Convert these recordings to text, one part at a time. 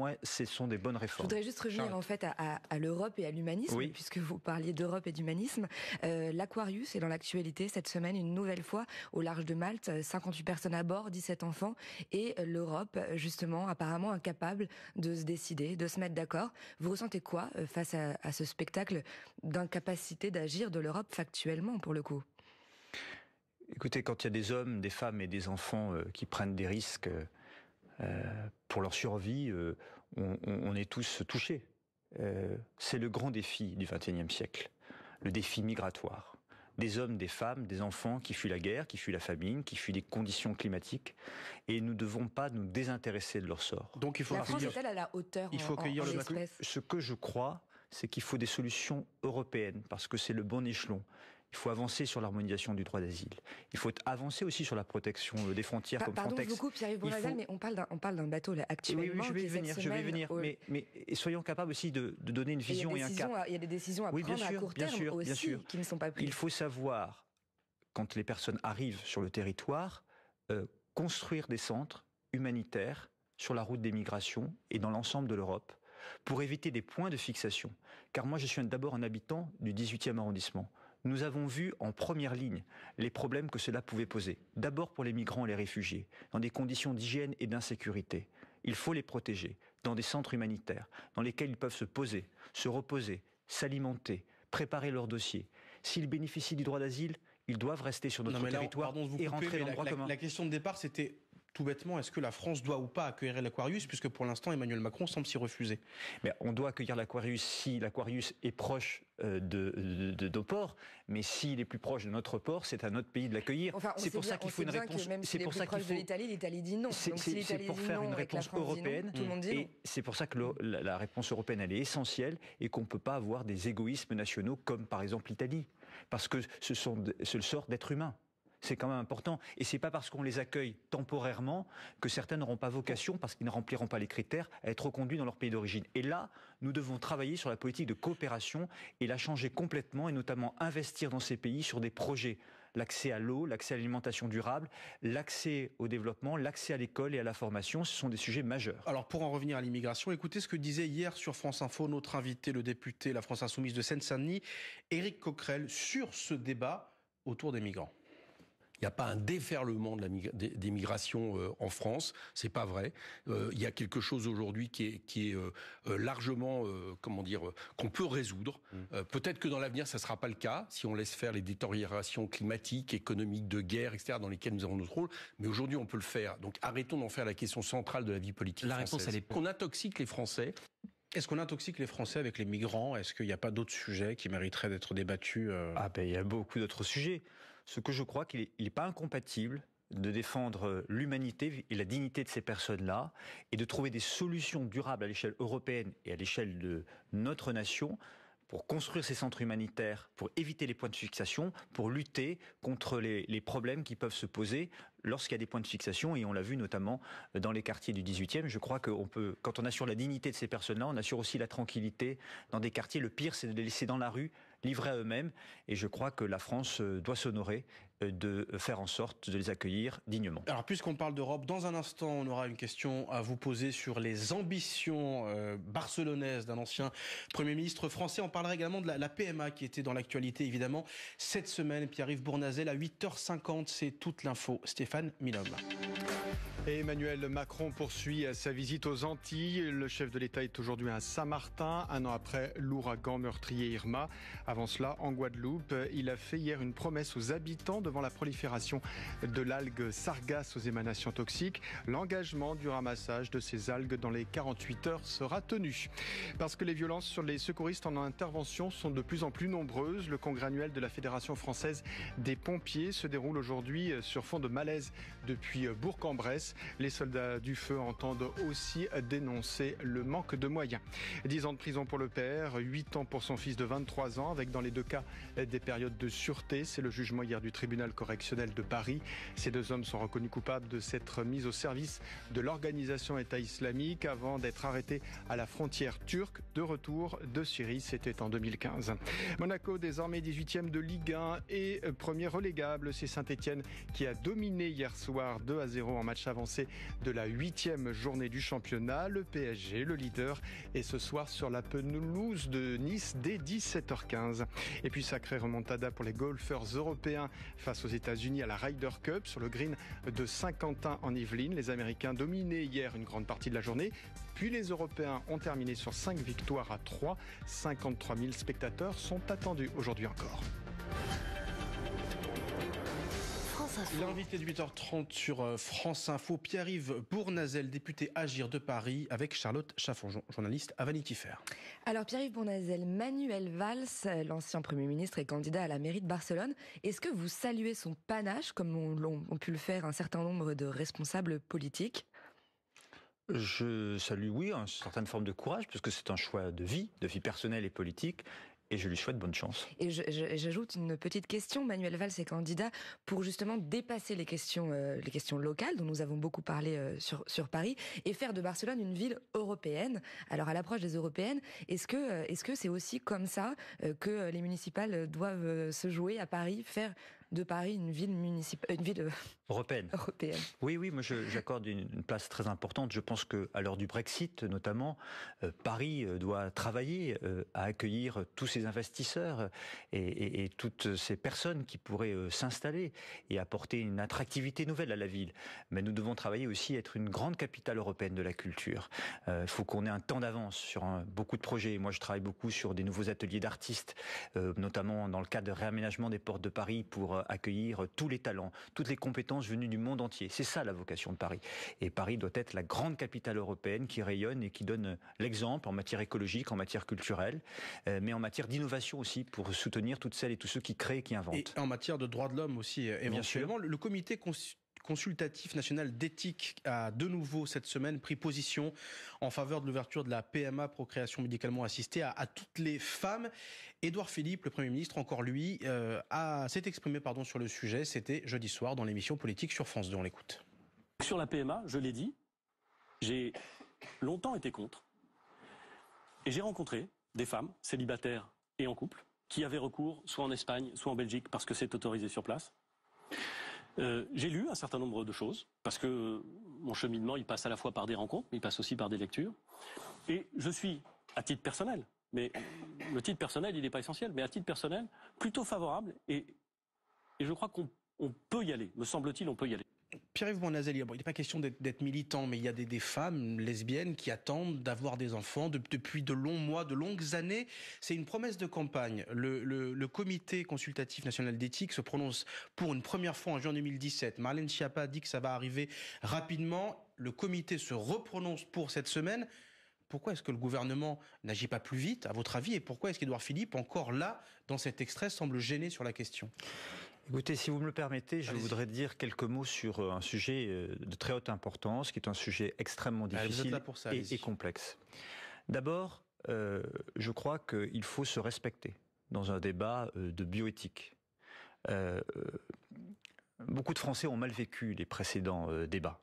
moi, ce sont des bonnes réformes. Je voudrais juste revenir en fait à l'Europe et à l'humanisme, oui. Puisque vous parliez d'Europe et d'humanisme. L'Aquarius est dans l'actualité cette semaine, une nouvelle fois, au large de Malte, 58 personnes à bord, 17 enfants, et l'Europe, justement, apparemment incapable de se décider, de se mettre d'accord. Vous ressentez quoi face à ce spectacle d'incapacité d'agir de l'Europe factuellement, pour le coup ? Écoutez, quand il y a des hommes, des femmes et des enfants qui prennent des risques pour leur survie, on est tous touchés. C'est le grand défi du XXIe siècle, le défi migratoire. Des hommes, des femmes, des enfants qui fuient la guerre, qui fuient la famine, qui fuient les conditions climatiques, et nous ne devons pas nous désintéresser de leur sort. Donc il faut la France est-elle à la hauteur en l'espèce ? Ce que je crois, c'est qu'il faut des solutions européennes, parce que c'est le bon échelon. Il faut avancer sur l'harmonisation du droit d'asile. Il faut avancer aussi sur la protection des frontières comme Frontex. Pardon, je vous coupe, Pierre-Yves Bournazel, mais on parle d'un bateau là, actuellement. Oui, je vais y venir. Mais soyons capables aussi de donner une vision et un cap. Il y a des décisions à prendre à court terme aussi qui ne sont pas prises. Il faut savoir, quand les personnes arrivent sur le territoire, construire des centres humanitaires sur la route des migrations et dans l'ensemble de l'Europe, pour éviter des points de fixation. Car moi, je suis d'abord un habitant du 18e arrondissement. Nous avons vu en première ligne les problèmes que cela pouvait poser. D'abord pour les migrants et les réfugiés, dans des conditions d'hygiène et d'insécurité. Il faut les protéger, dans des centres humanitaires, dans lesquels ils peuvent se poser, se reposer, s'alimenter, préparer leur dossier. S'ils bénéficient du droit d'asile, ils doivent rester sur notre territoire et rentrer dans le droit commun. La question de départ, c'était tout bêtement, est-ce que la France doit ou pas accueillir l'Aquarius, puisque pour l'instant Emmanuel Macron semble s'y refuser. Mais on doit accueillir l'Aquarius si l'Aquarius est proche de nos ports, mais s'il est plus proche de notre port, c'est à notre pays de l'accueillir. Enfin, c'est pour ça qu'il faut une réponse. Même si c'est pour ça qu'il faut. L'Italie dit non. C'est pour faire une réponse européenne. Et c'est pour ça que la réponse européenne elle est essentielle et qu'on ne peut pas avoir des égoïsmes nationaux comme par exemple l'Italie, parce que c'est le sort d'êtres humains. C'est quand même important. Et c'est pas parce qu'on les accueille temporairement que certains n'auront pas vocation, parce qu'ils ne rempliront pas les critères, à être reconduits dans leur pays d'origine. Et là, nous devons travailler sur la politique de coopération et la changer complètement, et notamment investir dans ces pays sur des projets. L'accès à l'eau, l'accès à l'alimentation durable, l'accès au développement, l'accès à l'école et à la formation, ce sont des sujets majeurs. Alors pour en revenir à l'immigration, écoutez ce que disait hier sur France Info notre invité, le député La France Insoumise de Seine-Saint-Denis, Éric Coquerel, sur ce débat autour des migrants. Il n'y a pas un déferlement des migrations en France, c'est pas vrai. Il y a quelque chose aujourd'hui qui est largement, qu'on peut résoudre. Peut-être que dans l'avenir, ça sera pas le cas si on laisse faire les détériorations climatiques, économiques, de guerre, etc., dans lesquelles nous avons notre rôle. Mais aujourd'hui, on peut le faire. Donc arrêtons d'en faire la question centrale de la vie politique française. Réponse, elle est qu'on intoxique les Français. Est-ce qu'on intoxique les Français avec les migrants ? Est-ce qu'il n'y a pas d'autres sujets qui mériteraient d'être débattus il y a beaucoup d'autres sujets. Ce que je crois qu'il n'est pas incompatible de défendre l'humanité et la dignité de ces personnes-là et de trouver des solutions durables à l'échelle européenne et à l'échelle de notre nation pour construire ces centres humanitaires, pour éviter les points de fixation, pour lutter contre les problèmes qui peuvent se poser lorsqu'il y a des points de fixation, et on l'a vu notamment dans les quartiers du 18e. Je crois qu'on peut, quand on assure la dignité de ces personnes-là, on assure aussi la tranquillité dans des quartiers. Le pire, c'est de les laisser dans la rue, livrés à eux-mêmes, et je crois que la France doit s'honorer de faire en sorte de les accueillir dignement. Alors, puisqu'on parle d'Europe, dans un instant, on aura une question à vous poser sur les ambitions barcelonaises d'un ancien Premier ministre français. On parlera également de la PMA qui était dans l'actualité, évidemment, cette semaine. Pierre-Yves Bournazel, à 8h50, c'est toute l'info. Stéphane Milhomme. Et Emmanuel Macron poursuit sa visite aux Antilles. Le chef de l'État est aujourd'hui à Saint-Martin, un an après l'ouragan meurtrier Irma. Avant cela, en Guadeloupe, il a fait hier une promesse aux habitants devant la prolifération de l'algue sargasse aux émanations toxiques. L'engagement du ramassage de ces algues dans les 48 heures sera tenu. Parce que les violences sur les secouristes en intervention sont de plus en plus nombreuses, le congrès annuel de la Fédération française des pompiers se déroule aujourd'hui sur fond de malaise depuis Bourg-en-Bresse. Les soldats du feu entendent aussi dénoncer le manque de moyens. 10 ans de prison pour le père, 8 ans pour son fils de 23 ans, avec dans les deux cas des périodes de sûreté. C'est le jugement hier du tribunal correctionnel de Paris. Ces deux hommes sont reconnus coupables de s'être mis au service de l'organisation État islamique avant d'être arrêtés à la frontière turque de retour de Syrie. C'était en 2015. Monaco, désormais 18e de Ligue 1 et premier relégable. C'est Saint-Etienne qui a dominé hier soir 2-0 en match avant avancée de la 8e journée du championnat. Le PSG, le leader, est ce soir sur la pelouse de Nice dès 17h15. Et puis sacrée remontada pour les golfeurs européens face aux États-Unis à la Ryder Cup sur le green de Saint-Quentin en Yvelines. Les Américains dominaient hier une grande partie de la journée. Puis les Européens ont terminé sur 5 victoires à 3. 53 000 spectateurs sont attendus aujourd'hui encore. L'invité de 8h30 sur France Info, Pierre-Yves Bournazel, député Agir de Paris, avec Charlotte Chaffon, journaliste à Vanity Fair. Alors Pierre-Yves Bournazel, Manuel Valls, l'ancien Premier ministre et candidat à la mairie de Barcelone, est-ce que vous saluez son panache, comme ont pu le faire un certain nombre de responsables politiques ? Je salue, oui, une certaine forme de courage, puisque c'est un choix de vie personnelle et politique. Et je lui souhaite bonne chance. Et j'ajoute une petite question. Manuel Valls est candidat pour justement dépasser les questions locales dont nous avons beaucoup parlé sur Paris et faire de Barcelone une ville européenne. Alors à l'approche des européennes, est-ce que c'est aussi comme ça que les municipales doivent se jouer à Paris, faire de Paris une ville européenne. Oui, moi j'accorde une place très importante. Je pense qu'à l'heure du Brexit, notamment, Paris doit travailler à accueillir tous ces investisseurs et toutes ces personnes qui pourraient s'installer et apporter une attractivité nouvelle à la ville. Mais nous devons travailler aussi à être une grande capitale européenne de la culture. Il faut qu'on ait un temps d'avance sur beaucoup de projets. Moi, je travaille beaucoup sur des nouveaux ateliers d'artistes, notamment dans le cadre de réaménagement des portes de Paris pour accueillir tous les talents, toutes les compétences venues du monde entier. C'est ça la vocation de Paris. Et Paris doit être la grande capitale européenne qui rayonne et qui donne l'exemple en matière écologique, en matière culturelle, mais en matière d'innovation aussi pour soutenir toutes celles et tous ceux qui créent et qui inventent. Et en matière de droits de l'homme aussi, éventuellement. Le comité consultatif national d'éthique a de nouveau cette semaine pris position en faveur de l'ouverture de la PMA, procréation médicalement assistée, à toutes les femmes. Édouard Philippe, le Premier ministre, encore lui, s'est exprimé sur le sujet. C'était jeudi soir dans l'émission politique sur France 2. On l'écoute. Sur la PMA, je l'ai dit, j'ai longtemps été contre. Et j'ai rencontré des femmes célibataires et en couple qui avaient recours soit en Espagne, soit en Belgique parce que c'est autorisé sur place. J'ai lu un certain nombre de choses parce que mon cheminement il passe à la fois par des rencontres, mais il passe aussi par des lectures. Et je suis, à titre personnel, mais le titre personnel il n'est pas essentiel, mais à titre personnel plutôt favorable et je crois qu'on peut y aller. Me semble-t-il, on peut y aller. Pierre-Yves Bournazel, il n'est pas question d'être militant, mais il y a des femmes lesbiennes qui attendent d'avoir des enfants depuis de longs mois, de longues années. C'est une promesse de campagne. Le comité consultatif national d'éthique se prononce pour une première fois en juin 2017. Marlène Schiappa dit que ça va arriver rapidement. Le comité se reprononce pour cette semaine. Pourquoi est-ce que le gouvernement n'agit pas plus vite, à votre avis, et pourquoi est-ce qu'Édouard Philippe, encore là, dans cet extrait, semble gêné sur la question ? Écoutez, si vous me le permettez, je voudrais dire quelques mots sur un sujet de très haute importance, qui est un sujet extrêmement difficile et complexe. D'abord, je crois qu'il faut se respecter dans un débat de bioéthique. Beaucoup de Français ont mal vécu les précédents débats.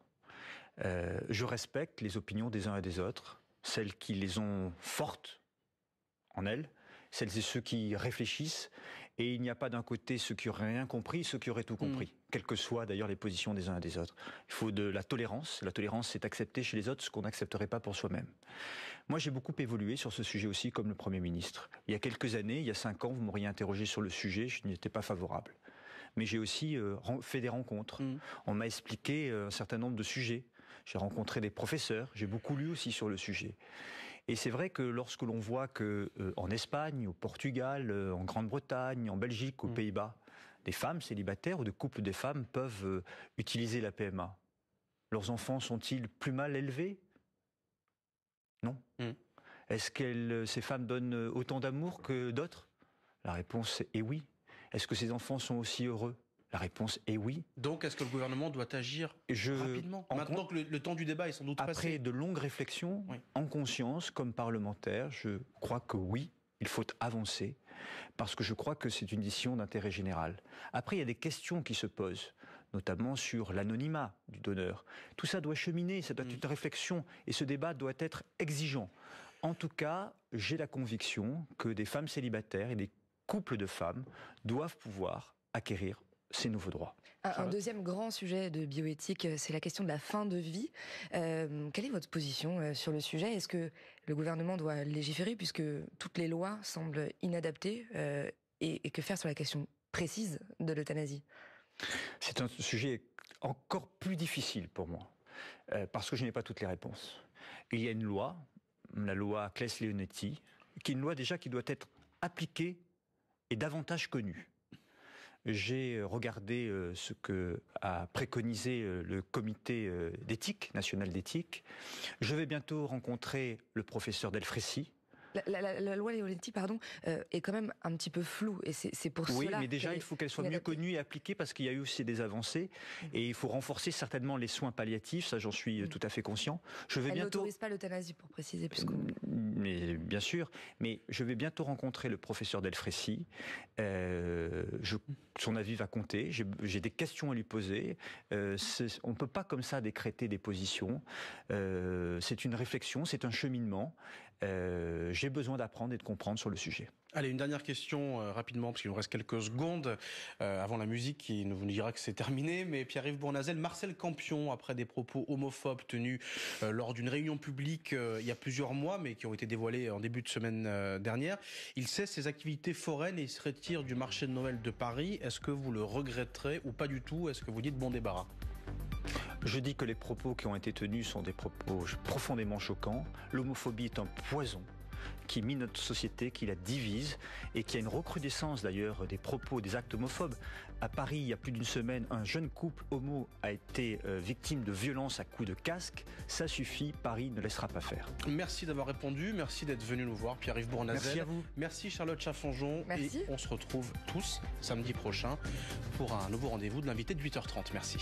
Je respecte les opinions des uns et des autres, celles qui les ont fortes en elles, celles et ceux qui réfléchissent. Et il n'y a pas d'un côté ceux qui auraient rien compris, ceux qui auraient tout compris, quelles que soient d'ailleurs les positions des uns et des autres. Il faut de la tolérance. La tolérance, c'est accepter chez les autres ce qu'on n'accepterait pas pour soi-même. Moi, j'ai beaucoup évolué sur ce sujet aussi, comme le Premier ministre. Il y a quelques années, il y a 5 ans, vous m'auriez interrogé sur le sujet, je n'y étais pas favorable. Mais j'ai aussi fait des rencontres. On m'a expliqué un certain nombre de sujets. J'ai rencontré des professeurs, j'ai beaucoup lu aussi sur le sujet. Et c'est vrai que lorsque l'on voit que en Espagne, au Portugal, en Grande-Bretagne, en Belgique, aux Pays-Bas, des femmes célibataires ou des couples de femmes peuvent utiliser la PMA, leurs enfants sont-ils plus mal élevés ? Non. Est-ce que ces femmes donnent autant d'amour que d'autres ? La réponse est oui. Est-ce que ces enfants sont aussi heureux ? La réponse est oui. Donc, est-ce que le gouvernement doit agir rapidement ? Maintenant que le temps du débat est sans doute passé. Après de longues réflexions, en conscience, comme parlementaire, je crois que oui, il faut avancer, parce que je crois que c'est une décision d'intérêt général. Après, il y a des questions qui se posent, notamment sur l'anonymat du donneur. Tout ça doit cheminer, ça doit être une réflexion, et ce débat doit être exigeant. En tout cas, j'ai la conviction que des femmes célibataires et des couples de femmes doivent pouvoir acquérir ces nouveaux droits. Un deuxième grand sujet de bioéthique, c'est la question de la fin de vie. Quelle est votre position sur le sujet? Est-ce que le gouvernement doit légiférer puisque toutes les lois semblent inadaptées et que faire sur la question précise de l'euthanasie? C'est un sujet encore plus difficile pour moi, parce que je n'ai pas toutes les réponses. Il y a une loi, la loi Claes-Leonetti, qui est une loi déjà qui doit être appliquée et davantage connue. J'ai regardé ce que a préconisé le comité d'éthique, national d'éthique. Je vais bientôt rencontrer le professeur Delfrécy. La loi Leonetti, est quand même un petit peu floue, et c'est pour cela. Oui, mais déjà, il faut qu'elle soit mieux connue et appliquée, parce qu'il y a eu aussi des avancées, et il faut renforcer certainement les soins palliatifs, ça j'en suis tout à fait conscient. Elle n'autorise pas l'euthanasie, pour préciser. Mais bien sûr, mais je vais bientôt rencontrer le professeur Delfrécy. Son avis va compter, j'ai des questions à lui poser. On ne peut pas comme ça décréter des positions. C'est une réflexion, c'est un cheminement. J'ai besoin d'apprendre et de comprendre sur le sujet. Allez, une dernière question rapidement, parce qu'il nous reste quelques secondes avant la musique qui nous dira que c'est terminé. Mais Pierre-Yves Bournazel, Marcel Campion, après des propos homophobes tenus lors d'une réunion publique il y a plusieurs mois, mais qui ont été dévoilés en début de semaine dernière, il cesse ses activités foraines et il se retire du marché de Noël de Paris. Est-ce que vous le regretterez ou pas du tout? Est-ce que vous dites bon débarras? Je dis que les propos qui ont été tenus sont des propos profondément choquants. L'homophobie est un poison qui mine notre société, qui la divise, et qui a une recrudescence d'ailleurs des propos, des actes homophobes. À Paris, il y a plus d'une semaine, un jeune couple homo a été victime de violences à coups de casque. Ça suffit, Paris ne laissera pas faire. Merci d'avoir répondu, merci d'être venu nous voir, Pierre-Yves Bournazel. Merci à vous. Merci Charlotte Chaffanjon. Merci. Et on se retrouve tous samedi prochain pour un nouveau rendez-vous de l'invité de 8h30. Merci.